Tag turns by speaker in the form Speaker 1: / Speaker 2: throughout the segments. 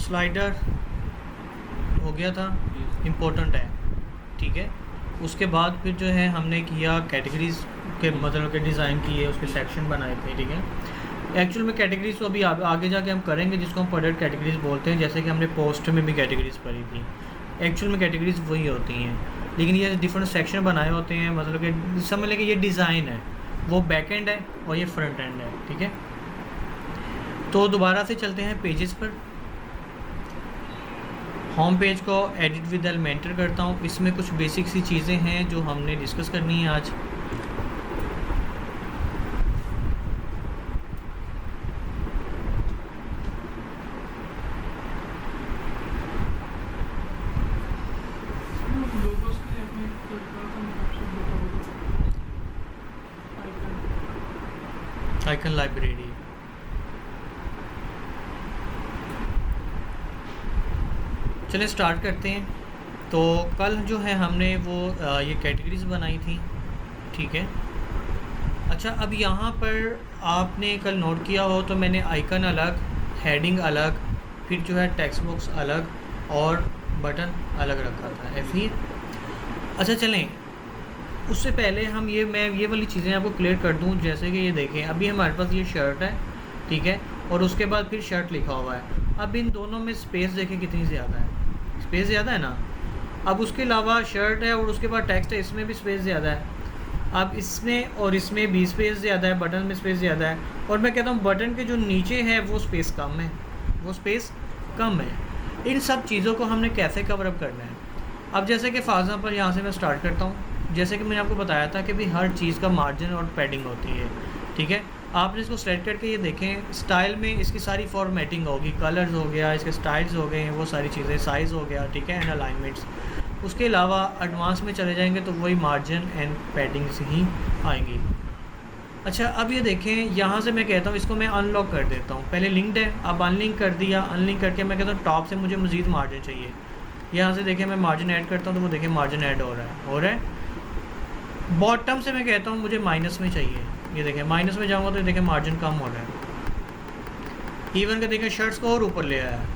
Speaker 1: Slider हो गया था, इम्पोर्टेंट है, ठीक है। उसके बाद फिर जो है हमने किया कैटेगरीज़ के मतलब के डिज़ाइन किए, उसके सेक्शन बनाए थे, ठीक है। एक्चुअल में कैटेगरीज तो अभी आगे जाके हम करेंगे, जिसको हम प्रोडक्ट कैटेगरीज बोलते हैं, जैसे कि हमने पोस्ट में भी कैटेगरीज पढ़ी थी। एक्चुअल में कैटेगरीज वही होती हैं, लेकिन ये डिफरेंट सेक्शन बनाए होते हैं, मतलब कि समझ लें कि ये डिज़ाइन है, वो बैक एंड है और ये फ्रंट एंड है, ठीक है। तो दोबारा से चलते हैं पेजेस पर। होम पेज को एडिट विद एलिमेंटर करता हूँ। इसमें कुछ बेसिक सी चीज़ें हैं जो हमने डिस्कस करनी है आज। आइकन लाइब्रेरी, चलिए स्टार्ट करते हैं। तो कल जो है हमने वो ये कैटेगरीज बनाई थी, ठीक है। अच्छा, अब यहाँ पर आपने कल नोट किया हो तो मैंने आइकन अलग, हेडिंग अलग, फिर जो है टेक्स्ट बॉक्स अलग और बटन अलग रखा था, ऐसे। अच्छा चलें, उससे पहले हम मैं ये वाली चीज़ें आपको क्लियर कर दूं। जैसे कि ये देखें, अभी हमारे पास ये शर्ट है, ठीक है, और उसके बाद फिर शर्ट लिखा हुआ है। अब इन दोनों में स्पेस देखें कितनी ज़्यादा है, स्पेस ज़्यादा है ना। अब उसके अलावा शर्ट है और उसके बाद टेक्स्ट है, इसमें भी स्पेस ज़्यादा है। अब इसमें और इसमें भी स्पेस ज़्यादा है, बटन में स्पेस ज़्यादा है, और मैं कहता हूँ बटन के जो नीचे है वो स्पेस कम है, वो स्पेस कम है। इन सब चीज़ों को हमने कैसे कवर अप करना है। अब जैसे कि फॉर एग्जांपल यहाँ से मैं स्टार्ट करता हूँ। जैसे कि मैंने आपको बताया था कि भी हर चीज़ का मार्जिन और पैडिंग होती है, ठीक है। आपने इसको सेलेक्ट करके ये देखें, स्टाइल में इसकी सारी फॉर्मेटिंग होगी, कलर्स हो गया, इसके स्टाइल्स हो गए, वो सारी चीज़ें, साइज़ हो गया, ठीक है, एंड अलाइनमेंट्स। उसके अलावा एडवांस में चले जाएंगे तो वही मार्जिन एंड पैडिंग्स ही आएंगी। अच्छा, अब ये देखें, यहाँ से मैं कहता हूँ इसको मैं अनलॉक कर देता हूँ। पहले लिंक्ड है, अब अनलिंक कर दिया। अनलिंक करके मैं कहता हूँ टॉप से मुझे मज़ीद मार्जिन चाहिए। यहाँ से देखें मैं मार्जिन ऐड करता हूँ तो वो देखें मार्जिन ऐड हो रहा है। बॉटम से मैं कहता हूँ मुझे माइनस में चाहिए। ये देखें माइनस में जाऊँगा तो देखें मार्जिन कम हो रहा है। इवन का देखें शर्ट्स को और ऊपर ले आया है,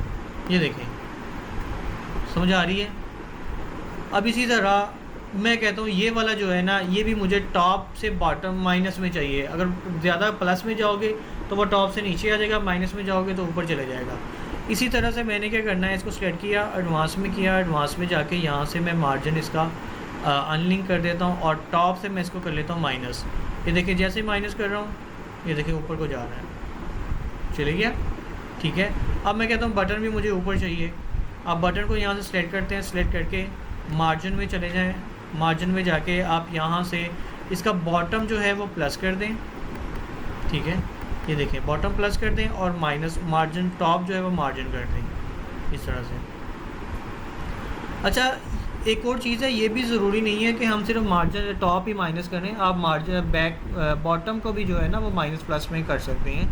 Speaker 1: ये देखें, समझ आ रही है। अब इसी तरह मैं कहता हूँ ये वाला जो है ना, ये भी मुझे टॉप से बॉटम माइनस में चाहिए। अगर ज़्यादा प्लस में जाओगे तो वो टॉप से नीचे आ जाएगा, माइनस में जाओगे तो ऊपर चले जाएगा। इसी तरह से मैंने क्या करना है, इसको सिलेक्ट किया, एडवांस में किया, एडवांस में जाके यहाँ से मैं मार्जिन इसका अनलिंक कर देता हूँ और टॉप से मैं इसको कर लेता हूँ माइनस। ये देखिए जैसे ही माइनस कर रहा हूँ, ये देखिए ऊपर को जा रहा है, चले गया, ठीक है। अब मैं कहता हूँ बटन भी मुझे ऊपर चाहिए। अब बटन को यहाँ से सिलेक्ट करते हैं, सिलेक्ट करके मार्जिन में चले जाएँ। मार्जिन में जाके आप यहाँ से इसका बॉटम जो है वो प्लस कर दें, ठीक है। ये देखें बॉटम प्लस कर दें और माइनस मार्जिन टॉप जो है वो मार्जिन कर दें, इस तरह से। अच्छा, एक और चीज़ है, ये भी ज़रूरी नहीं है कि हम सिर्फ मार्जिन टॉप ही माइनस करें। आप मार्जिन बैक बॉटम को भी जो है ना वो माइनस प्लस में कर सकते हैं,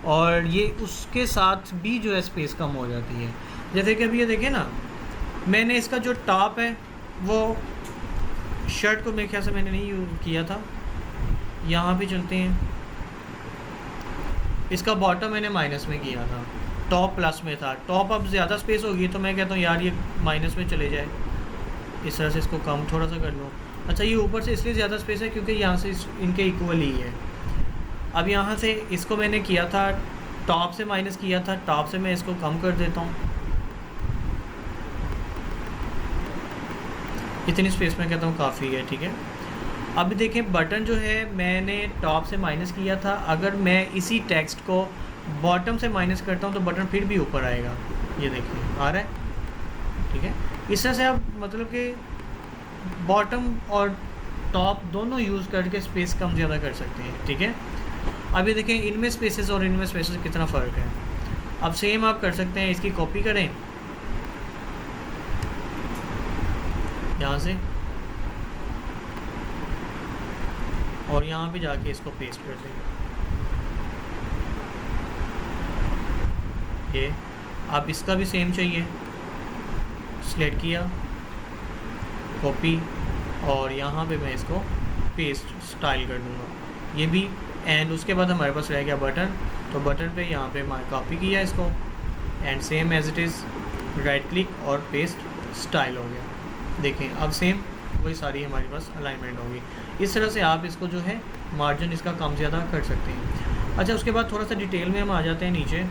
Speaker 1: और ये उसके साथ भी जो है स्पेस कम हो जाती है। जैसे कि अभी ये देखें ना, मैंने इसका जो टॉप है वो शर्ट को मेरे ख्याल से मैंने नहीं यूज़ किया था। यहाँ भी चलते हैं, इसका बॉटम मैंने माइनस में किया था, टॉप प्लस में था। टॉप अब ज़्यादा स्पेस होगी तो मैं कहता हूँ यार ये माइनस में चले जाए, इस तरह से इसको कम थोड़ा सा कर लूँ। अच्छा, ये ऊपर से इसलिए ज़्यादा स्पेस है क्योंकि यहाँ से इनके इक्वल ही है। अब यहाँ से इसको मैंने किया था, टॉप से माइनस किया था, टॉप से मैं इसको कम कर देता हूँ। इतनी स्पेस में कहता हूँ काफ़ी है, ठीक है। अब देखें बटन जो है मैंने टॉप से माइनस किया था, अगर मैं इसी टेक्स्ट को बॉटम से माइनस करता हूँ तो बटन फिर भी ऊपर आएगा, ये देखिए आ रहा है, ठीक है। इस तरह से आप मतलब कि बॉटम और टॉप दोनों यूज़ करके स्पेस कम ज़्यादा कर सकते हैं, ठीक है। अब ये देखें इनमें स्पेसेस और इनमें स्पेसेस कितना फ़र्क है। अब सेम आप कर सकते हैं, इसकी कॉपी करें यहाँ से और यहाँ पे जाके इसको पेस्ट कर दें। ये आप इसका भी सेम चाहिए, सिलेक्ट किया, कॉपी, और यहाँ पे मैं इसको पेस्ट स्टाइल कर दूँगा, ये भी। एंड उसके बाद हमारे पास रह गया बटन, तो बटन पे यहाँ पे मैं कॉपी किया इसको, and same as it is right click और पेस्ट स्टाइल हो गया। देखें अब सेम वही सारी हमारे पास अलाइनमेंट होगी। इस तरह से आप इसको जो है मार्जिन इसका कम ज़्यादा कर सकते हैं। अच्छा, उसके बाद थोड़ा सा डिटेल में हम आ जाते हैं नीचे।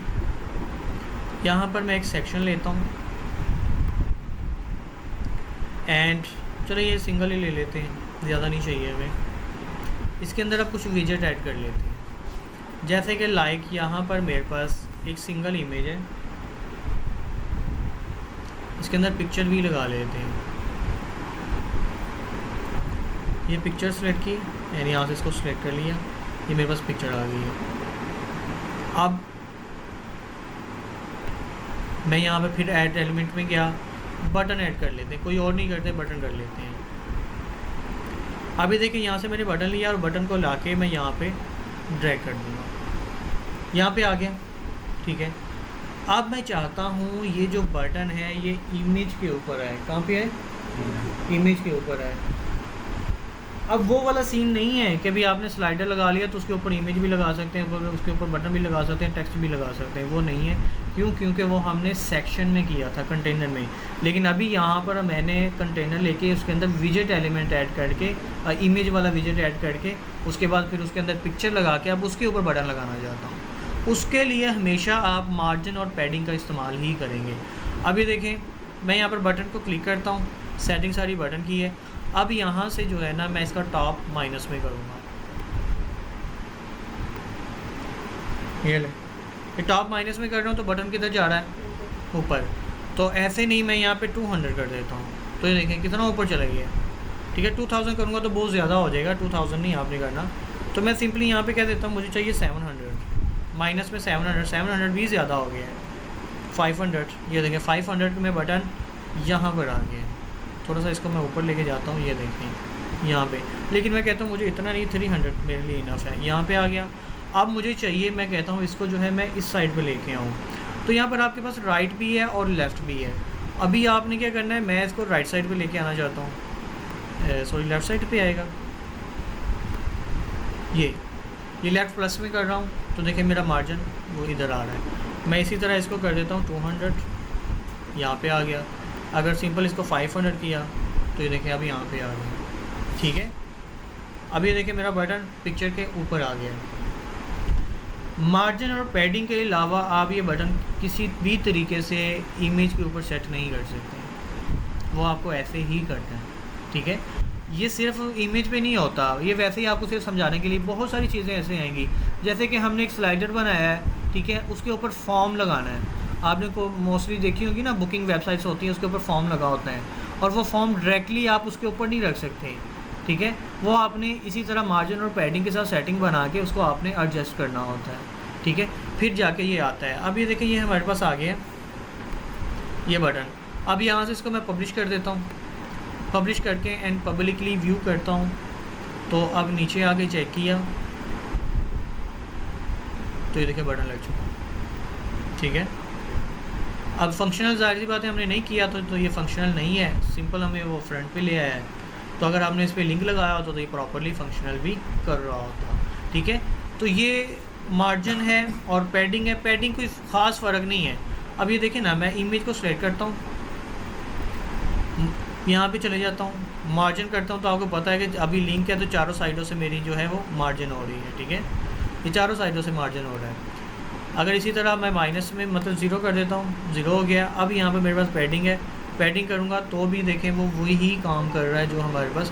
Speaker 1: यहाँ पर मैं एक सेक्शन लेता हूँ एंड चलो ये सिंगल ही ले लेते हैं, ज़्यादा नहीं चाहिए हमें। इसके अंदर अब कुछ विजेट ऐड कर लेते हैं, जैसे कि लाइक यहाँ पर मेरे पास एक सिंगल इमेज है, इसके अंदर पिक्चर भी लगा लेते हैं। ये पिक्चर सेलेक्ट की एंड यहाँ से इसको सेलेक्ट कर लिया, ये मेरे पास पिक्चर आ गई है। अब मैं यहाँ पे फिर ऐड एलिमेंट में गया, बटन ऐड कर लेते हैं, कोई और नहीं करते, बटन कर लेते हैं। अभी देखिए यहाँ से मैंने बटन लिया और बटन को लाके मैं यहाँ पे ड्रैग कर दूँगा, यहाँ पे आ गया। ठीक है, अब मैं चाहता हूँ ये जो बटन है ये इमेज के ऊपर है। कहाँ पे है? इमेज के ऊपर है। अब वो वाला सीन नहीं है कि भी आपने स्लाइडर लगा लिया तो उसके ऊपर इमेज भी लगा सकते हैं, उसके ऊपर बटन भी लगा सकते हैं, टेक्स्ट भी लगा सकते हैं, वो नहीं है। क्यों? क्योंकि वो हमने सेक्शन में किया था, कंटेनर में। लेकिन अभी यहाँ पर मैंने कंटेनर लेके उसके अंदर विजेट एलिमेंट ऐड करके, इमेज वाला विजेट ऐड करके, उसके बाद फिर उसके अंदर पिक्चर लगा के अब उसके ऊपर बटन लगाना चाहता हूँ। उसके लिए हमेशा आप मार्जिन और पैडिंग का इस्तेमाल ही करेंगे। अभी देखें मैं यहाँ पर बटन को क्लिक करता हूँ, सेटिंग सारी बटन की है। अब यहाँ से जो है ना मैं इसका टॉप माइनस में करूँगा, ये ले, ये टॉप माइनस में कर रहा हूँ तो बटन किधर जा रहा है? ऊपर। तो ऐसे नहीं, मैं यहाँ पे 200 कर देता हूँ, तो ये देखें कितना ऊपर चला गया। ठीक है, 2000 करूँगा तो बहुत ज़्यादा हो जाएगा, 2000 नहीं आपने करना। तो मैं सिंपली यहाँ पे कह देता हूँ मुझे चाहिए 700, माइनस में 700 भी ज़्यादा हो गया है, 500। ये देखें 500 में बटन यहाँ पर आ गया। थोड़ा सा इसको मैं ऊपर लेके जाता हूँ, ये देखें यहाँ पे। लेकिन मैं कहता हूँ मुझे इतना नहीं, 300 मेरे लिए इनफ है। यहाँ पे आ गया। अब मुझे चाहिए, मैं कहता हूँ इसको जो है मैं इस साइड पे लेके आऊँ। तो यहाँ पर आपके पास राइट भी है और लेफ़्ट भी है। अभी आपने क्या करना है, मैं इसको राइट साइड पे लेके आना चाहता हूँ, सॉरी लेफ़्ट साइड पे आएगा। ये लेफ़्ट प्लस में कर रहा हूँ तो देखिए मेरा मार्जिन वो इधर आ रहा है। मैं इसी तरह इसको कर देता हूँ 200, यहाँ पे आ गया। अगर सिंपल इसको 500 किया तो ये देखिए अब यहाँ पे आ गया। ठीक है, अब ये देखिए मेरा बटन पिक्चर के ऊपर आ गया। मार्जिन और पैडिंग के अलावा आप ये बटन किसी भी तरीके से इमेज के ऊपर सेट नहीं कर सकते, वो आपको ऐसे ही करना है। ठीक है, ये सिर्फ इमेज पे नहीं होता, ये वैसे ही आपको सिर्फ समझाने के लिए बहुत सारी चीज़ें ऐसे आएंगी। जैसे कि हमने एक स्लाइडर बनाया है, ठीक है, उसके ऊपर फॉर्म लगाना है। आपने को मोस्टली देखी होगी ना, बुकिंग वेबसाइट्स होती हैं उसके ऊपर फॉर्म लगा होता है, और वो फॉर्म डायरेक्टली आप उसके ऊपर नहीं रख सकते। ठीक है, वो आपने इसी तरह मार्जिन और पैडिंग के साथ सेटिंग बना के उसको आपने एडजस्ट करना होता है। ठीक है, फिर जाके ये आता है। अब ये देखें ये हमारे पास आ गया ये बटन। अब यहाँ से इसको मैं पब्लिश कर देता हूँ, पब्लिश करके एंड पब्लिकली व्यू करता हूँ। तो अब नीचे आके चेक किया तो ये देखिए बटन लग चुका। ठीक है, अब फंक्शनल ज़ाहिर सी बात है हमने नहीं किया तो ये फंक्शनल नहीं है, सिंपल हमें वो फ्रंट पे ले आया है। तो अगर आपने इस पर लिंक लगाया होता तो ये प्रॉपरली फंक्शनल भी कर रहा होता। ठीक है, तो ये मार्जिन है और पैडिंग है। पैडिंग कोई ख़ास फ़र्क नहीं है। अब ये देखें ना, मैं इमेज को सिलेक्ट करता हूँ, यहाँ पे चले जाता हूँ, मार्जिन करता हूँ, तो आपको पता है कि अभी लिंक है तो चारों साइडों से मेरी जो है वो मार्जिन हो रही है। ठीक है, ये चारों साइडों से मार्जिन हो रहा है। अगर इसी तरह मैं माइनस में मतलब 0 कर देता हूँ, 0 हो गया। अब यहाँ पे मेरे पास पैडिंग है, पैडिंग करूँगा तो भी देखें वो वही ही काम कर रहा है जो हमारे पास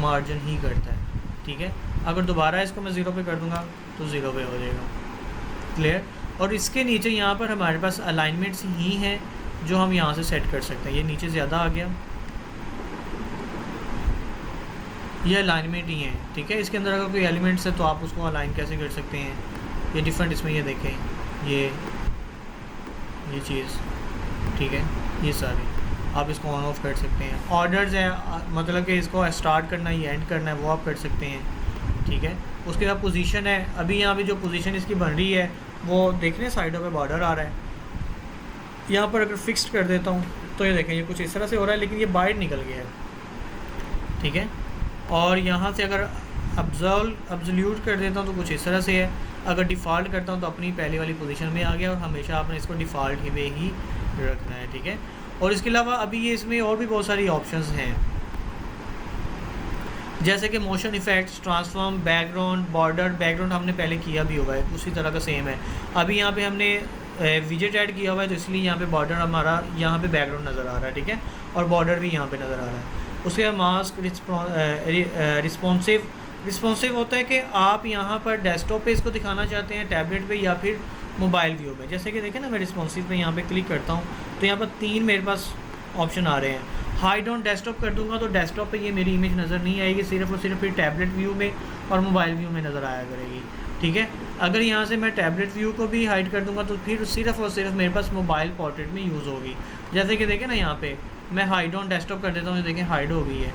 Speaker 1: मार्जिन ही करता है। ठीक है, अगर दोबारा इसको मैं 0 पे कर दूँगा तो 0 पे हो जाएगा। क्लियर। और इसके नीचे यहाँ पर हमारे पास अलाइनमेंट्स ही हैं जो हम यहाँ से सेट कर सकते हैं। ये नीचे ज़्यादा आ गया, ये अलाइनमेंट ही है। ठीक है, इसके अंदर अगर कोई एलिमेंट्स है तो आप उसको अलाइन कैसे कर सकते हैं, ये डिफरेंट इसमें ये देखें ये चीज़। ठीक है, ये सारी आप इसको ऑन ऑफ कर सकते हैं। ऑर्डर्स है, मतलब कि इसको स्टार्ट करना है या एंड करना है वो आप कर सकते हैं। ठीक है, उसके बाद पोजीशन है। अभी यहाँ पे जो पोजीशन इसकी बन रही है वो देख रहे हैं साइडों पे बॉर्डर आ रहा है। यहाँ पर अगर फिक्स्ड कर देता हूँ तो ये देखें ये कुछ इस तरह से हो रहा है, लेकिन ये बाहर निकल गया है। ठीक है, और यहाँ से अगर अब्सोल्यूट कर देता हूँ तो कुछ इस तरह से है। अगर डिफ़ॉल्ट करता हूँ तो अपनी पहले वाली पोजीशन में आ गया, और हमेशा आपने इसको डिफ़ॉल्ट में ही रखना है, ठीक है। और इसके अलावा अभी ये इसमें और भी बहुत सारी ऑप्शंस हैं, जैसे कि motion effects, transform, background, border. Background हमने पहले किया भी हुआ है, उसी तरह का सेम है। अभी यहाँ पे हमने विजेट ऐड किया हुआ है, तो इसलिए यहाँ पे बॉर्डर हमारा यहाँ पे बैकग्राउंड नज़र आ रहा है, ठीक है, और बॉर्डर भी यहाँ पे नज़र आ रहा है। उसके बाद मास्क रिस्पॉन्सिव होता है कि आप यहाँ पर डेस्कटॉप पे इसको दिखाना चाहते हैं, टैबलेट पे, या फिर मोबाइल व्यू में। जैसे कि देखें ना, मैं रिस्पॉन्सिव पे यहाँ पे क्लिक करता हूँ तो यहाँ पर 3 मेरे पास ऑप्शन आ रहे हैं। हाइड ऑन डेस्कटॉप कर दूंगा तो डेस्कटॉप पे ये मेरी इमेज नज़र नहीं आएगी, सिर्फ और सिर्फ फिर टैबलेट व्यू में और मोबाइल व्यू में नज़र आया करेगी, ठीक है। अगर यहाँ से मैं टैबलेट व्यू को भी हाइड कर दूंगा तो फिर सिर्फ और सिर्फ मेरे पास मोबाइल पोर्ट्रेट में यूज़ होगी। जैसे कि देखें ना, यहाँ पे मैं हाइड ऑन डेस्कटॉप कर देता हूँ, देखें हाइड हो गई है।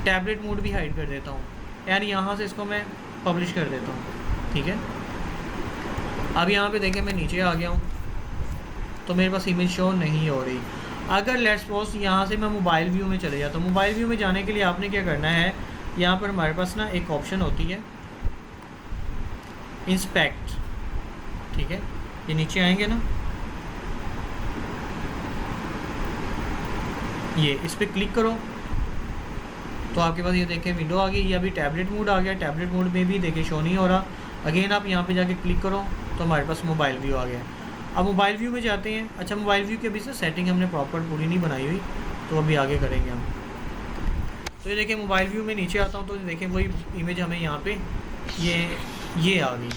Speaker 1: टैबलेट मोड भी हाइड कर देता हूँ, यार यहाँ से इसको मैं पब्लिश कर देता हूँ, ठीक है। अब यहाँ पे देखें मैं नीचे आ गया हूँ तो मेरे पास इमेज शो नहीं हो रही। अगर लेट्स सपोज यहाँ से मैं मोबाइल व्यू में चले जाता हूँ, मोबाइल व्यू में जाने के लिए आपने क्या करना है, यहाँ पर हमारे पास ना एक ऑप्शन होती है इंस्पेक्ट, ठीक है। ये नीचे आएंगे ना, ये इस पर क्लिक करो तो आपके पास ये देखें विंडो आ गई। ये अभी टैबलेट मोड आ गया, टैबलेट मोड में भी देखें शो नहीं हो रहा। अगेन आप यहाँ पे जाके क्लिक करो तो हमारे पास मोबाइल व्यू आ गया। अब मोबाइल व्यू में जाते हैं। अच्छा, मोबाइल व्यू के अभी से सेटिंग हमने प्रॉपर पूरी नहीं बनाई हुई, तो अभी आगे करेंगे हम। तो ये देखें मोबाइल व्यू में नीचे आता हूँ तो देखें वही इमेज हमें यहाँ पे ये आ गई,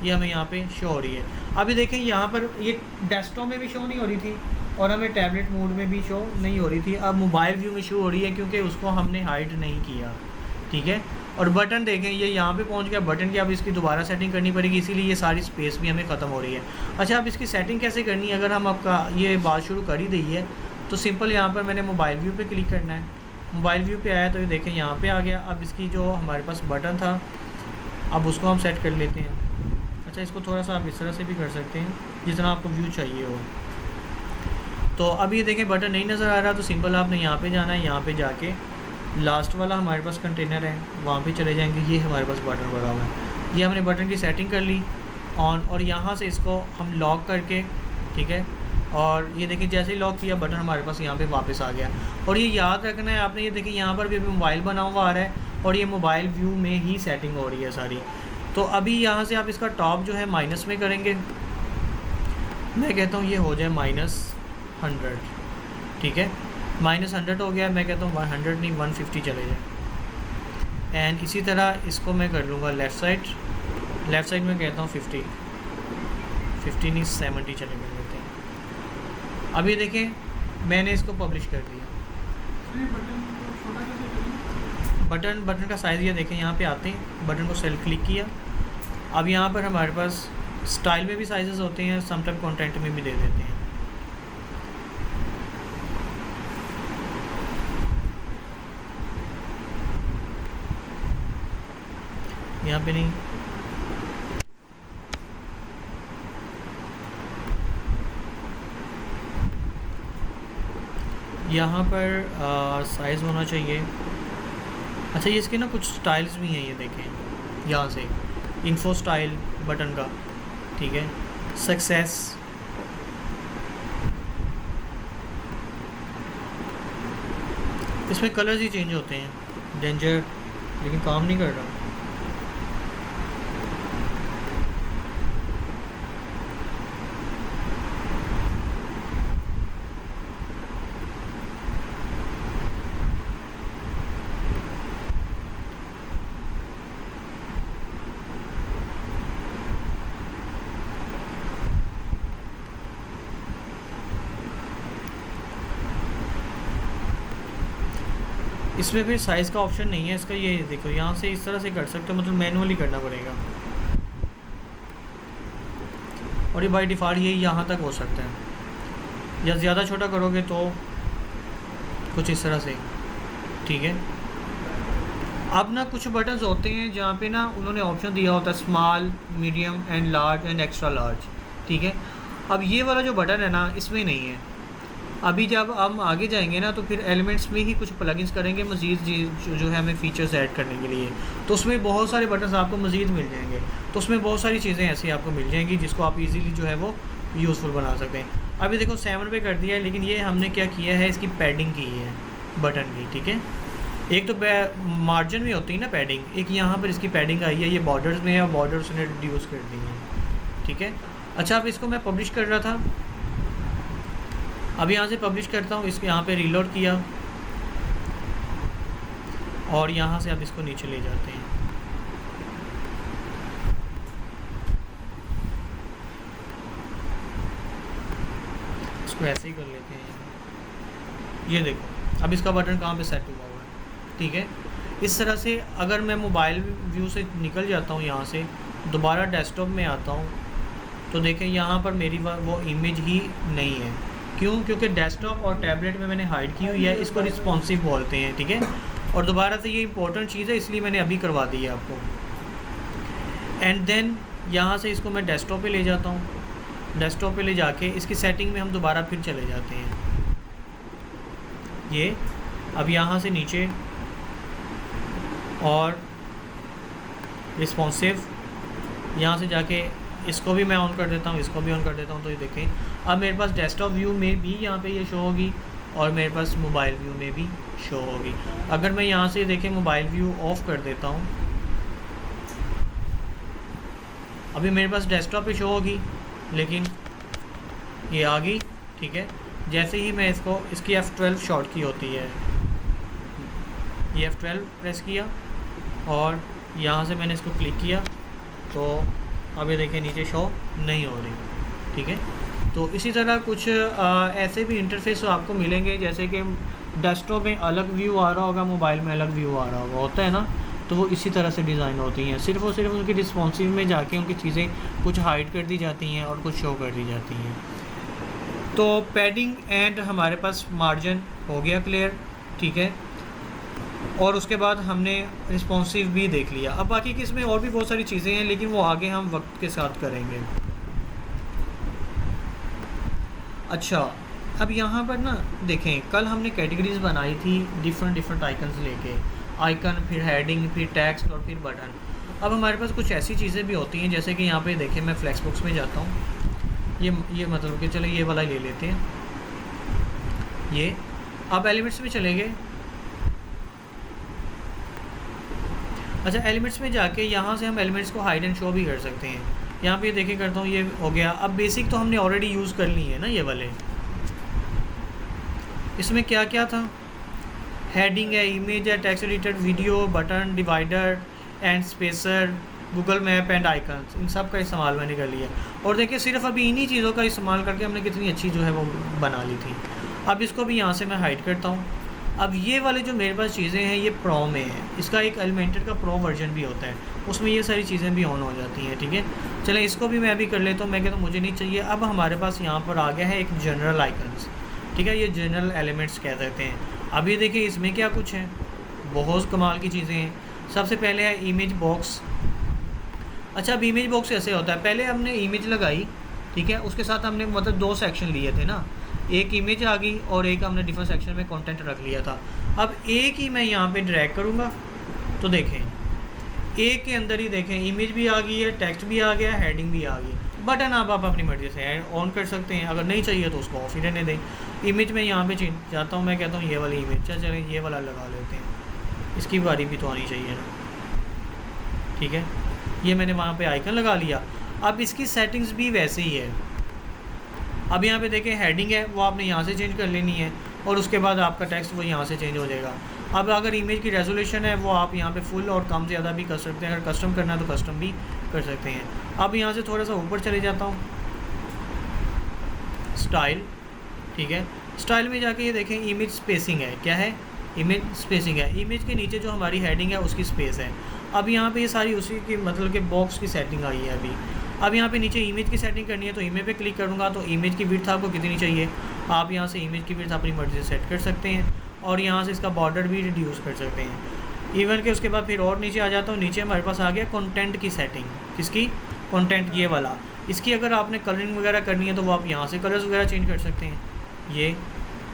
Speaker 1: ये हमें यहाँ पे शो हो रही है। अभी देखें यहाँ पर ये डेस्कटॉप में भी शो नहीं हो रही थी और हमें टैबलेट मोड में भी शो नहीं हो रही थी, अब मोबाइल व्यू में शो हो रही है क्योंकि उसको हमने हाइड नहीं किया, ठीक है। और बटन देखें ये यहाँ पे पहुँच गया बटन की, अब इसकी दोबारा सेटिंग करनी पड़ेगी, इसीलिए ये सारी स्पेस भी हमें ख़त्म हो रही है। अच्छा, अब इसकी सेटिंग कैसे करनी है? अगर हम आपका ये बात शुरू कर ही दी है तो सिंपल यहाँ पर मैंने मोबाइल व्यू पे क्लिक करना है। मोबाइल व्यू पे आया तो ये देखें यहाँ पे आ गया। अब इसकी जो हमारे पास बटन था अब उसको हम सेट कर लेते हैं। अच्छा, इसको थोड़ा सा आप इस तरह से भी कर सकते हैं जितना आपको व्यू चाहिए हो। तो अब ये देखें बटन नहीं नज़र आ रहा, तो सिंपल आपने यहाँ पे जाना है, यहाँ पे जाके लास्ट वाला हमारे पास कंटेनर है वहाँ पे चले जाएंगे। ये हमारे पास बटन पड़ा हुआ है, ये हमने बटन की सेटिंग कर ली ऑन, और यहाँ से इसको हम लॉक करके, ठीक है। और ये देखिए जैसे ही लॉक किया बटन हमारे पास यहाँ पे वापस आ गया। और ये याद रखना है आपने, ये देखिए यहाँ पर भी अभी मोबाइल बना हुआ आ रहा है और ये मोबाइल व्यू में ही सेटिंग हो रही है सारी। तो अभी यहाँ से आप इसका टॉप जो है माइनस में करेंगे, मैं कहता हूँ ये हो जाए -100, ठीक है। -100 हो गया, मैं कहता हूँ 100 नहीं 150 चले जाए। एंड इसी तरह इसको मैं कर लूँगा लेफ़्ट साइड में कहता हूँ 50 नहीं 70 चले कर लेते हैं। अभी देखें मैंने इसको पब्लिश कर दिया। बटन का साइज़ ये देखें, यहाँ पे आते हैं, बटन को सेल्फ क्लिक किया। अब यहाँ पर हमारे पास स्टाइल में भी साइजेस होते हैं, समटाइम कंटेंट में भी दे देते हैं। यहाँ पे नहीं, यहाँ पर साइज़ होना चाहिए। अच्छा, ये इसके ना कुछ स्टाइल्स भी हैं, ये देखें यहाँ से इन्फो स्टाइल बटन का, ठीक है। सक्सेस, इसमें कलर्स ही चेंज होते हैं। डेंजर, लेकिन काम नहीं कर रहा। इसमें फिर साइज़ का ऑप्शन नहीं है इसका, ये देखो यहाँ से इस तरह से कर सकते हो, मतलब मैनुअली करना पड़ेगा। और ये बाय डिफ़ॉल्ट ये यहाँ तक हो सकता है, या ज़्यादा छोटा करोगे तो कुछ इस तरह से, ठीक है। अब ना कुछ बटन्स होते हैं जहाँ पे ना उन्होंने ऑप्शन दिया होता है small, medium and large and extra large, ठीक है। अब ये वाला जो बटन है ना इसमें नहीं है, अभी जब हम आगे जाएंगे ना तो फिर एलिमेंट्स में ही कुछ प्लगइन्स करेंगे मज़ीद जो है हमें फ़ीचर्स ऐड करने के लिए, तो उसमें बहुत सारे बटन्स आपको मज़ीद मिल जाएंगे। तो उसमें बहुत सारी चीज़ें ऐसी आपको मिल जाएंगी जिसको आप इजीली जो है वो यूज़फुल बना सकते हैं। अभी देखो 7 पे कर दिया है, लेकिन ये हमने क्या किया है, इसकी पैडिंग की है बटन की, ठीक है। एक तो मार्जिन में होती है ना पैडिंग, एक यहाँ पर इसकी पैडिंग आई है, ये बॉर्डर्स में है और बॉर्डर्स ने रिड्यूस कर दी है, ठीक है। अच्छा, अब इसको मैं पब्लिश कर रहा था, अब यहाँ से पब्लिश करता हूँ, इसको यहाँ पे रीलोड किया और यहाँ से अब इसको नीचे ले जाते हैं। इसको ऐसे ही कर लेते हैं। ये देखो अब इसका बटन कहाँ पे सेट हुआ हुआ है, ठीक है। इस तरह से अगर मैं मोबाइल व्यू से निकल जाता हूँ, यहाँ से दोबारा डेस्कटॉप में आता हूँ, तो देखें यहाँ पर मेरी वो इमेज ही नहीं है। क्यों? क्योंकि डेस्कटॉप और टैबलेट में मैंने हाइड की हुई है, इसको रिस्पॉन्सिव बोलते हैं, ठीक है। और दोबारा से ये इंपॉर्टेंट चीज़ है, इसलिए मैंने अभी करवा दी है आपको। एंड देन यहाँ से इसको मैं डेस्कटॉप पे ले जाता हूँ, डेस्कटॉप पे ले जाके इसकी सेटिंग में हम दोबारा फिर चले जाते हैं। ये अब यहाँ से नीचे और रिस्पॉन्सिव, यहाँ से जाके इसको भी मैं ऑन कर देता हूँ, इसको भी ऑन कर देता हूँ। तो ये देखें अब मेरे पास डेस्कटॉप व्यू में भी यहाँ पे ये शो होगी और मेरे पास मोबाइल व्यू में भी शो होगी। अगर मैं यहाँ से देखें मोबाइल व्यू ऑफ कर देता हूँ, अभी मेरे पास डेस्कटॉप पे शो होगी, लेकिन ये आ गई, ठीक है। जैसे ही मैं इसको, इसकी F12 शॉर्ट की होती है, ये F12 प्रेस किया और यहाँ से मैंने इसको क्लिक किया, तो अब ये देखें नीचे शो नहीं हो रही, ठीक है। तो इसी तरह कुछ ऐसे भी इंटरफेस आपको मिलेंगे, जैसे कि डेस्कटॉप में अलग व्यू आ रहा होगा, मोबाइल में अलग व्यू आ रहा होगा, होता है ना। तो वो इसी तरह से डिज़ाइन होती हैं, सिर्फ़ और सिर्फ उनकी रिस्पॉन्सिव में जाके उनकी चीज़ें कुछ हाइड कर दी जाती हैं और कुछ शो कर दी जाती हैं। तो पैडिंग एंड हमारे पास मार्जिन हो गया क्लियर, ठीक है। और उसके बाद हमने रिस्पॉन्सिव भी देख लिया। अब बाकी की इसमें और भी बहुत सारी चीज़ें हैं, लेकिन वो आगे हम वक्त के साथ करेंगे। अच्छा, अब यहाँ पर ना देखें, कल हमने कैटेगरीज बनाई थी डिफरेंट आइकन्स लेके, आइकन, फिर हेडिंग, फिर टेक्स्ट और फिर बटन। अब हमारे पास कुछ ऐसी चीज़ें भी होती हैं, जैसे कि यहाँ पे देखें मैं फ्लेक्सबॉक्स में जाता हूँ, ये मतलब कि चलो ये वाला ले लेते हैं। ये अब एलिमेंट्स में चले गए। अच्छा, एलिमेंट्स में जाके यहाँ से हम एलिमेंट्स को हाइड एंड शो भी कर सकते हैं। यहाँ पे देखे करता हूँ, ये हो गया। अब बेसिक तो हमने ऑलरेडी यूज़ कर ली है ना ये वाले। इसमें क्या क्या था, हेडिंग है, इमेज है, text editor, video, button, divider and spacer, Google map and icons, इन सब का इस्तेमाल मैंने कर लिया। और देखिए सिर्फ अभी इन्हीं चीज़ों का इस्तेमाल करके हमने कितनी अच्छी जो है वो बना ली थी। अब इसको भी यहाँ से मैं हाइड करता हूँ। अब ये वाले जो मेरे पास चीज़ें हैं ये प्रो में है, इसका एक एलिमेंटर का प्रो वर्जन भी होता है, उसमें ये सारी चीज़ें भी ऑन हो जाती हैं, ठीक है। चलें इसको भी मैं अभी कर लेता हूँ। मैं कहता हूँ मुझे नहीं चाहिए। अब हमारे पास यहाँ पर आ गया है एक जनरल आइकन्स, ठीक है, ये जनरल एलिमेंट्स कह सकते हैं। अब ये देखिए इसमें क्या कुछ है, बहुत कमाल की चीज़ें हैं। सबसे पहले है इमेज बॉक्स। अच्छा, अब इमेज बॉक्स ऐसे होता है, पहले हमने इमेज लगाई, ठीक है, उसके साथ हमने मतलब 2 सेक्शन लिए थे ना, एक इमेज आ गई और एक हमने डिफरेंट सेक्शन में कंटेंट रख लिया था। अब एक ही मैं यहाँ पे ड्रैग करूँगा तो देखें एक के अंदर ही देखें इमेज भी आ गई है, टेक्स्ट भी आ गया, हेडिंग भी आ गई। बटन आप अपनी मर्ज़ी से ऑन कर सकते हैं, अगर नहीं चाहिए तो उसको ऑफ ही रहने दें। इमेज में यहाँ पे जाता हूँ, मैं कहता हूँ ये वाली इमेज, चलें ये वाला लगा लेते हैं, इसकी बारी भी तो आनी चाहिए ना, ठीक है। ये मैंने वहाँ पे आइकन लगा लिया। अब इसकी सेटिंग्स भी वैसे ही है। अब यहाँ पे देखें हेडिंग है, वो आपने यहाँ से चेंज कर लेनी है और उसके बाद आपका टेक्स्ट वो यहाँ से चेंज हो जाएगा। अब अगर इमेज की रेजोल्यूशन है वो आप यहाँ पे फुल और कम ज़्यादा भी कर सकते हैं, अगर कस्टम करना है तो कस्टम भी कर सकते हैं। अब यहाँ से थोड़ा सा ऊपर चले जाता हूँ, स्टाइल, ठीक है। स्टाइल में जाके ये देखें इमेज स्पेसिंग है, क्या है, इमेज स्पेसिंग है। इमेज के नीचे जो हमारी हेडिंग है उसकी स्पेस है। अब यहाँ पे ये सारी उसी की मतलब कि बॉक्स की सेटिंग आई है अभी। अब यहाँ पे नीचे इमेज की सेटिंग करनी है तो इमेज पे क्लिक करूँगा तो इमेज की विड्थ आपको कितनी चाहिए, आप यहाँ से इमेज की विड्थ अपनी मर्ज़ी से सेट कर सकते हैं और यहाँ से इसका बॉर्डर भी रिड्यूस कर सकते हैं। इवन के उसके बाद फिर और नीचे आ जाता हूँ, नीचे हमारे पास आ गया कंटेंट की सेटिंग। किसकी, कंटेंट, ये वाला। इसकी अगर आपने कलरिंग वगैरह करनी है तो वो आप यहाँ से कलर्स वगैरह चेंज कर सकते हैं। ये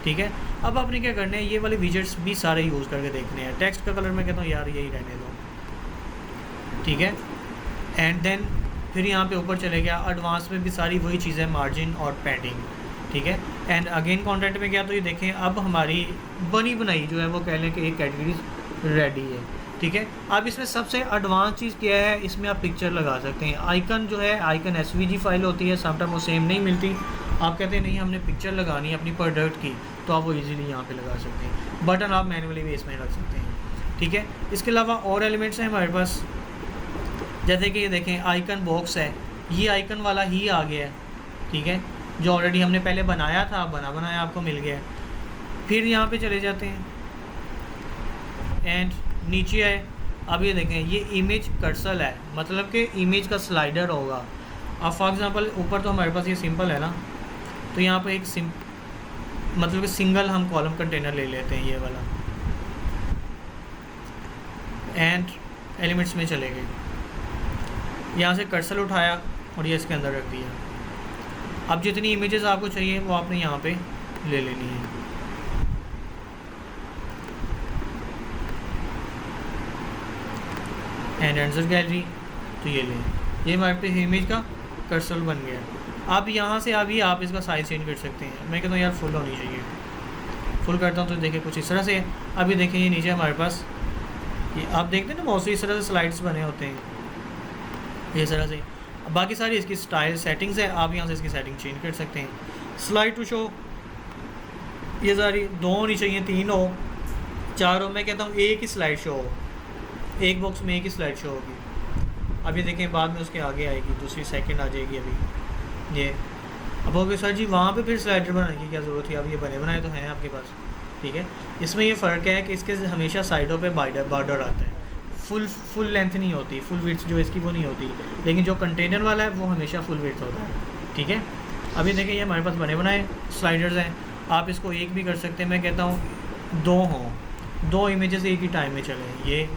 Speaker 1: ठीक है। अब आपने क्या करना है, ये वाले विजेट्स भी सारे यूज़ करके देखने हैं। टेक्स्ट का कलर मैं कहता हूँ यार यही रहने दो, ठीक है। एंड देन फिर यहाँ पे ऊपर चले गया, एडवांस में भी सारी वही चीज़ें, मार्जिन और पैडिंग, ठीक है। एंड अगेन कंटेंट में गया तो ये देखें अब हमारी बनी बनाई जो है वो कह लें कि एक कैटेगरी रेडी है, ठीक है। अब इसमें सबसे एडवांस चीज़ क्या है, इसमें आप पिक्चर लगा सकते हैं। आइकन जो है, आइकन एसवीजी फाइल होती है, समटाइम वो सेम नहीं मिलती। आप कहते हैं नहीं हमने पिक्चर लगानी है अपनी प्रोडक्ट की, तो आप वो इजीली यहाँ पे लगा सकते हैं। बटन आप मैनुअली भी इसमें रख सकते हैं, ठीक है। इसके अलावा और एलिमेंट्स हैं हमारे पास, जैसे कि ये देखें आइकन बॉक्स है, ये आइकन वाला ही आ गया है, ठीक है, जो ऑलरेडी हमने पहले बनाया था, बना बनाया आपको मिल गया है। फिर यहाँ पे चले जाते हैं एंड नीचे है। अब ये देखें ये इमेज कर्सर है, मतलब कि इमेज का स्लाइडर होगा। अब फॉर एग्जांपल ऊपर तो हमारे पास ये सिंपल है ना, तो यहाँ पे एक मतलब कि सिंगल हम कॉलम कंटेनर ले लेते हैं, ये वाला। एंड एलिमेंट्स में चले गए, यहाँ से कर्सर उठाया और ये इसके अंदर रख दिया। अब जितनी इमेजेस आपको चाहिए वो आपने यहाँ पे ले लेनी है। एंड आंसर गैलरी, तो ये लें, ये हमारे पे इमेज का कर्सर बन गया। अब यहाँ से अभी आप इसका साइज़ चेंज कर सकते हैं। मैं कहता हूँ यार फुल होनी चाहिए, फुल करता हूँ तो देखिए कुछ इस तरह से। अभी देखें ये नीचे हमारे पास ये आप देखते हैं ना बहुत सी इस तरह से स्लाइड्स बने होते हैं, इस तरह से। बाकी सारी इसकी स्टाइल सेटिंग्स है, आप यहाँ से इसकी सेटिंग चेंज कर सकते हैं। स्लाइड टू शो, ये सारी 2 होनी चाहिए, 3 हो, 4 हो। मैं कहता हूँ एक ही स्लाइड शो हो, एक बॉक्स में एक ही स्लाइड शो होगी। अब ये देखें बाद में उसके आगे आएगी, दूसरी सेकंड आ जाएगी अभी ये। अब हो गए सर जी वहाँ पे फिर स्लाइडर बनाने की क्या ज़रूरत है, अब ये बने बनाए तो हैं आपके पास, ठीक है। इसमें ये फ़र्क है कि इसके हमेशा साइडों पे बॉर्डर आता है, फुल लेंथ नहीं होती, फुल विड्थ जो इसकी वो नहीं होती, लेकिन जो कंटेनर वाला है वो हमेशा फुल विड्थ होता है, ठीक है। अभी देखिए ये हमारे पास बने बनाए स्लाइडर्स हैं। आप इसको एक भी कर सकते हैं, मैं कहता हूँ 2 हों, 2 इमेजेस एक ही टाइम में चलें। ये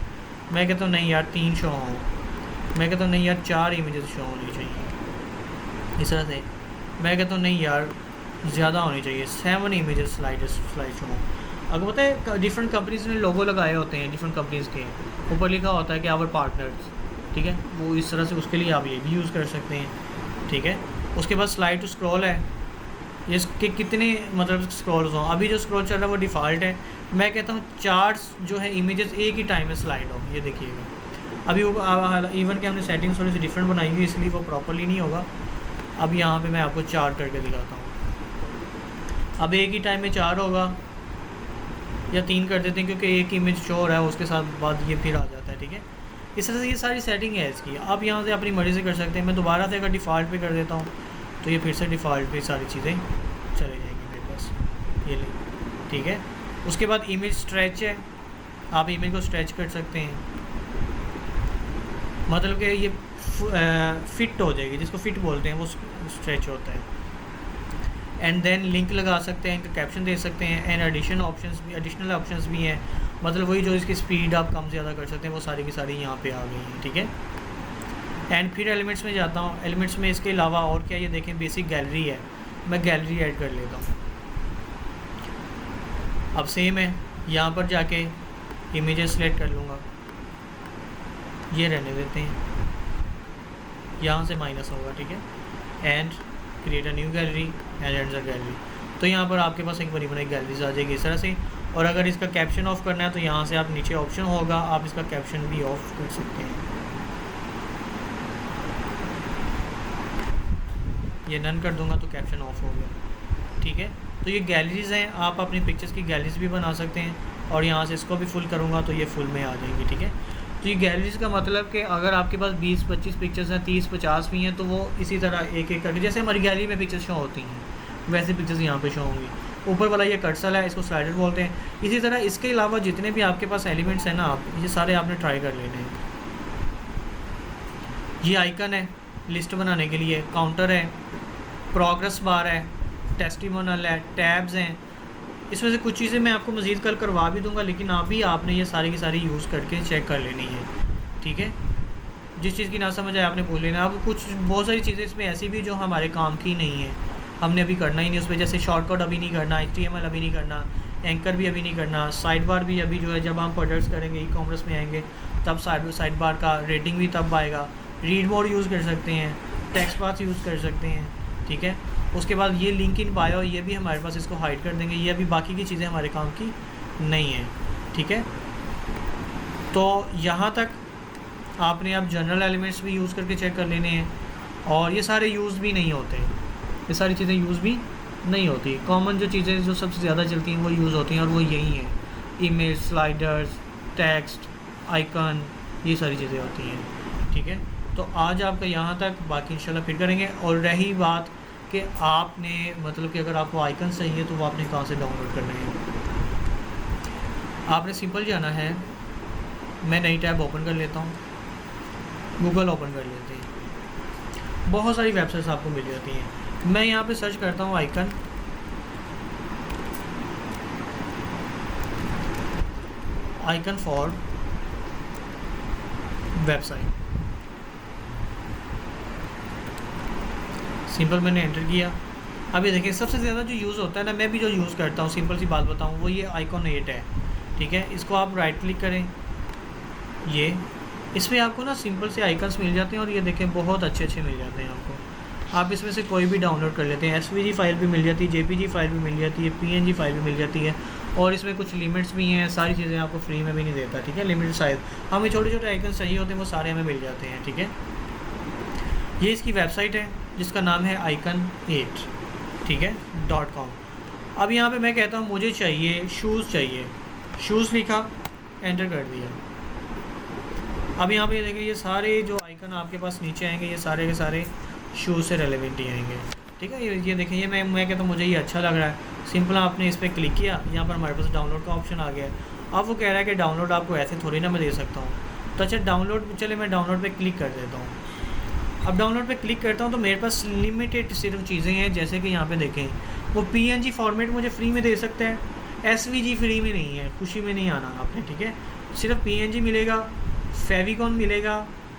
Speaker 1: मैं कहता हूँ नहीं यार 3 शो हों, मैं कहता हूँ नहीं यार 4 इमेजेस शो होनी चाहिए, इस तरह से। मैं कहता हूँ नहीं यार ज़्यादा होनी चाहिए, 7 इमेजेस स्लाइड शो हों। अगर पता है डिफरेंट कंपनीज़ ने लोगो लगाए होते हैं, डिफरेंट कंपनीज़ के ऊपर लिखा होता है कि आवर पार्टनर्स, ठीक है, वो इस तरह से उसके लिए आप ये भी यूज़ कर सकते हैं, ठीक है। उसके बाद स्लाइड टू स्क्रॉल है, इसके कितने मतलब स्क्रॉल्स हों। अभी जो स्क्रॉल चल रहा है वो डिफ़ॉल्ट है। मैं कहता हूँ 4 जो है इमेजेस एक ही टाइम में स्लाइड हो, ये देखिएगा। अभी वो इवन कि हमने सेटिंग्स थोड़ी सी डिफरेंट बनाई हुई, इसलिए वो प्रॉपरली नहीं होगा। अब यहाँ पे मैं आपको 4 करके दिखाता हूँ। अब एक ही टाइम में 4 होगा, या 3 कर देते हैं क्योंकि एक इमेज शो हो रहा है, उसके साथ बाद ये फिर आ जाता है, ठीक है। इस तरह से ये सारी सेटिंग है इसकी, आप यहाँ से अपनी मर्ज़ी से कर सकते हैं। मैं दोबारा से अगर डिफ़ॉल्ट पे कर देता हूँ तो ये फिर से डिफ़ॉल्ट पे सारी चीज़ें चले जाएंगी मेरे पास, ये ले, ठीक है। उसके बाद इमेज स्ट्रेच है, आप इमेज को स्ट्रेच कर सकते हैं, मतलब कि ये फिट हो जाएगी, जिसको फिट बोलते हैं वो स्ट्रेच होता है। एंड देन लिंक लगा सकते हैं, इनका कैप्शन दे सकते हैं। एंड एडिशनल ऑप्शंस भी हैं, मतलब वही जो इसकी स्पीड आप कम ज़्यादा कर सकते हैं, वो सारी की सारी यहाँ पे आ गई हैं, ठीक है। एंड फिर एलिमेंट्स में जाता हूँ। एलिमेंट्स में इसके अलावा और क्या, ये देखें बेसिक गैलरी है, मैं गैलरी ऐड कर लेता हूँ। अब सेम है, यहाँ पर जाके इमेजेस सेलेक्ट कर लूँगा, ये रहने देते हैं, यहाँ से माइनस होगा, ठीक है। And create a new gallery and and the gallery, तो यहाँ पर आपके पास एक बड़ी बड़ी गैलरीज आ जाएगी इस तरह से। और अगर इसका कैप्शन ऑफ करना है तो यहाँ से आप नीचे ऑप्शन होगा, आप इसका कैप्शन भी ऑफ कर सकते हैं। ये नन कर दूंगा तो कैप्शन ऑफ हो गया, ठीक है। तो ये गैलरीज़ हैं, आप अपनी पिक्चर्स की गैलरीज भी बना सकते हैं। और यहाँ से इसको भी फुल करूँगा तो ये फुल में आ जाएंगी, ठीक है। तो ये गैलरीज का मतलब कि अगर आपके पास 20-25 पिक्चर्स हैं, 30-50 भी हैं, तो वो इसी तरह एक एक करके, जैसे हमारी गैलरी में पिक्चर्स शो होती हैं वैसे पिक्चर्स यहाँ पे शो होंगी। ऊपर वाला ये कर्सर है, इसको स्लाइडर बोलते हैं। इसी तरह इसके अलावा जितने भी आपके पास एलिमेंट्स हैं ना, आप ये सारे आपने ट्राई कर लेने हैं। ये आइकन है लिस्ट बनाने के लिए, काउंटर है, प्रोग्रेस बार है, टेस्टिमोनियल है, टैब्स हैं। इसमें से कुछ चीज़ें मैं आपको मज़ीद कल करवा भी दूंगा, लेकिन अभी आपने ये सारी की सारी यूज़ करके चेक कर लेनी है, ठीक है। जिस चीज़ की ना समझ आए आपने पूछ लेना। अब कुछ बहुत सारी चीज़ें इसमें ऐसी भी जो हमारे काम की नहीं है, हमने अभी करना ही नहीं उस पर, जैसे शॉर्टकट अभी नहीं करना, HTML अभी नहीं करना, एंकर भी अभी नहीं करना, साइड बार भी अभी जो है जब हम प्रोडक्ट्स करेंगे ई कॉमर्स में आएंगे तब साइड बार का रेटिंग भी तब आएगा। रीड मोड यूज़ कर सकते हैं, टेक्स्ट बाक्स यूज़ कर सकते हैं, ठीक है। उसके बाद ये लिंक इन बायो, ये भी हमारे पास इसको हाइड कर देंगे, ये अभी बाकी की चीज़ें हमारे काम की नहीं है, ठीक है। तो यहाँ तक आपने अब जनरल एलिमेंट्स भी यूज़ करके चेक कर लेने हैं, और ये सारे यूज़ भी नहीं होते, ये सारी चीज़ें यूज़ भी नहीं होती। कॉमन जो चीज़ें जो सबसे ज़्यादा चलती हैं वो यूज़ होती हैं, और वो यही हैं, इमेज, स्लाइडर्स, टेक्स्ट, आइकन, ये सारी चीज़ें होती हैं, ठीक है। तो आज आपका यहाँ तक, बाकी इंशाल्लाह फिर करेंगे। और रही बात कि आपने मतलब कि अगर आपको आइकन चाहिए तो वो आपने कहाँ से डाउनलोड करने हैं, आपने सिंपल जाना है, मैं नई टैब ओपन कर लेता हूँ, गूगल ओपन कर लेते हैं, बहुत सारी वेबसाइट्स आपको मिल जाती हैं। मैं यहाँ पे सर्च करता हूँ आइकन फॉर वेबसाइट, सिंपल मैंने एंटर किया। अभी देखिए सबसे ज़्यादा जो यूज़ होता है ना, मैं भी जो यूज़ करता हूँ, सिंपल सी बात बताऊँ, वो ये आइकॉन 8 है, ठीक है। इसको आप राइट क्लिक करें, ये इसमें आपको ना सिंपल से आइकन्स मिल जाते हैं, और ये देखें बहुत अच्छे अच्छे मिल जाते हैं आपको। आप इसमें से कोई भी डाउनलोड कर लेते हैं, SVG फाइल भी मिल जाती है, JPG फाइल भी मिल जाती है, PNG फाइल भी मिल जाती है, और इसमें कुछ लिमिट्स भी हैं, सारी चीज़ें आपको फ्री में भी नहीं देता, ठीक है। लिमिटेड साइज़, हमें छोटे छोटे आइकन चाहिए होते हैं, वो सारे हमें मिल जाते हैं, ठीक है। ये इसकी वेबसाइट है जिसका नाम है icon8, ठीक है .com। अब यहाँ पे मैं कहता हूँ मुझे चाहिए शूज़ लिखा, एंटर कर दिया। अब यहाँ पे देखिए ये सारे जो आइकन आपके पास नीचे आएंगे, ये सारे के सारे शूज़ से रेलेवेंट ही आएंगे, ठीक है। ये देखिए, ये मैं कहता हूँ मुझे ये अच्छा लग रहा है, सिंपल आपने इस पर क्लिक किया, यहाँ पर हमारे पास डाउनलोड का ऑप्शन आ गया है। अब वो कह रहा है कि डाउनलोड आपको ऐसे थोड़ी ना मैं दे सकता हूँ, तो अच्छा डाउनलोड, चले मैं डाउनलोड पे क्लिक कर देता हूँ। अब डाउनलोड पे क्लिक करता हूँ तो मेरे पास लिमिटेड सिर्फ चीज़ें हैं, जैसे कि यहाँ पे देखें वो PNG फॉर्मेट मुझे फ्री में दे सकते हैं, SVG फ्री में नहीं है, खुशी में नहीं आना आपने, ठीक है। सिर्फ PNG मिलेगा, फेविकॉन मिलेगा,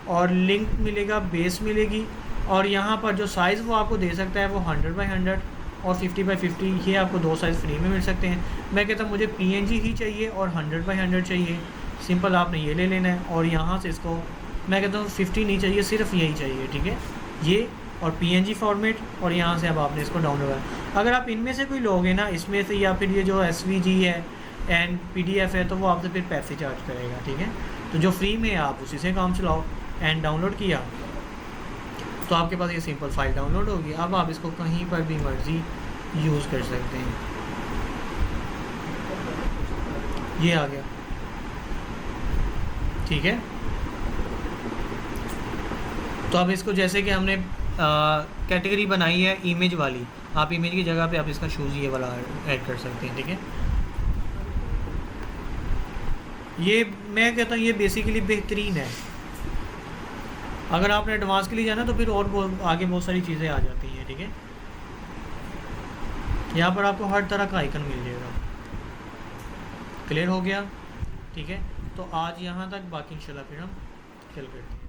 Speaker 1: और लिंक मिलेगा, बेस मिलेगी, और यहाँ पर जो साइज़ वो आपको दे सकता है वो 100x100 और 50x50, ये आपको 2 साइज़ फ्री में मिल सकते हैं। मैं कहता हूँ मुझे PNG ही चाहिए और 100x100 चाहिए, सिंपल आपने ये ले लेना है, और यहाँ से इसको मैं कहता हूँ 50 नहीं चाहिए, सिर्फ यही चाहिए, ठीक है, ये और PNG फॉर्मेट, और यहाँ से अब आपने इसको डाउनलोड करना। अगर आप इनमें से कोई लोगे ना, इसमें से, या फिर ये जो SVG है एंड PDF है, तो वो आपसे फिर पैसे चार्ज करेगा, ठीक है। तो जो फ्री में है आप उसी से काम चलाओ। एंड डाउनलोड किया तो आपके पास ये सिंपल फाइल डाउनलोड होगी। अब आप इसको कहीं पर भी मर्ज़ी यूज़ कर सकते हैं, ये आ गया, ठीक है। तो अब इसको जैसे कि हमने कैटेगरी बनाई है इमेज वाली, आप इमेज की जगह पे आप इसका शूज़ ये वाला ऐड कर सकते हैं, ठीक है। ये मैं कहता हूँ ये बेसिकली बेहतरीन है। अगर आपने एडवांस के लिए जाना तो फिर और आगे बहुत सारी चीज़ें आ जाती हैं, ठीक है। यहाँ पर आपको हर तरह का आइकन मिल जाएगा। क्लियर हो गया, ठीक है। तो आज यहाँ तक, बाकी इंशाल्लाह फिर हम कल करते हैं।